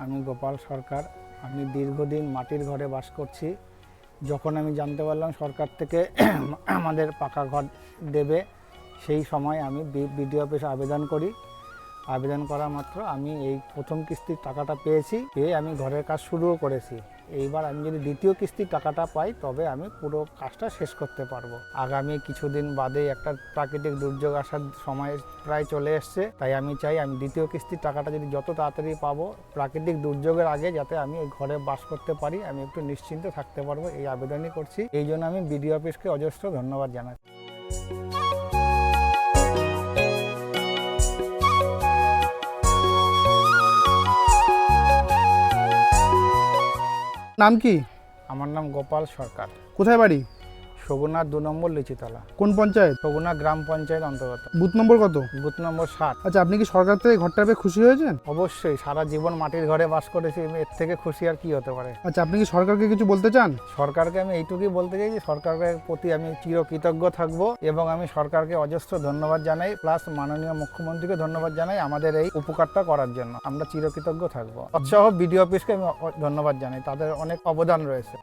আমি গোপাল সরকার। আমি দীর্ঘদিন মাটির ঘরে বাস করছি। যখন আমি জানতে পারলাম সরকার থেকে আমাদের পাকা ঘর দেবে, সেই সময় আমি বিডিও অফিসে আবেদন করি। আবেদন করা মাত্র আমি এই প্রথম কিস্তির টাকাটা পেয়ে আমি ঘরের কাজ শুরুও করেছি। এইবার আমি যদি দ্বিতীয় কিস্তির টাকাটা পাই তবে আমি পুরো কাজটা শেষ করতে পারবো। আগামী কিছুদিন বাদে একটা প্রাকৃতিক দুর্যোগ আসার সময় প্রায় চলে এসছে, তাই আমি চাই আমি দ্বিতীয় কিস্তির টাকাটা যদি যত তাড়াতাড়ি পাবো, প্রাকৃতিক দুর্যোগের আগে যাতে আমি এই ঘরে বাস করতে পারি, আমি একটু নিশ্চিন্তে থাকতে পারবো, এই আবেদনই করছি। এই জন্য আমি বিডিও অফিসকে অজস্র ধন্যবাদ জানাই। নাম কি? আমার নাম গোপাল সরকার। কোথায় বাড়ি? সগুনা 2 নম্বর লিচিতলা, কোন পঞ্চায়েত? সগুনা গ্রাম পঞ্চায়েত অন্তর্গত। বুথ নম্বর কত? বুথ নম্বর 7। আচ্ছা, আপনি কি সরকার থেকে ঘরটা পেয়ে খুশি হয়েছেন? অবশ্যই, সারা জীবন মাটির ঘরে বাস করেছি, এর থেকে খুশি আর কি হতে পারে। আচ্ছা, আপনি কি সরকারকে কিছু বলতে চান? সরকারকে আমি এইটুকুই বলতে চাই যে সরকারের প্রতি আমি চিরকৃতজ্ঞ থাকব এবং আমি সরকারকে অজস্র ধন্যবাদ জানাই, প্লাস মাননীয় মুখ্যমন্ত্রীকে ধন্যবাদ জানাই আমাদের এই উপকারটা করার জন্য। আমরা চিরকৃতজ্ঞ থাকবো। সহ বিডিও অফিসকে আমি ধন্যবাদ জানাই, তাদের অনেক অবদান রয়েছে।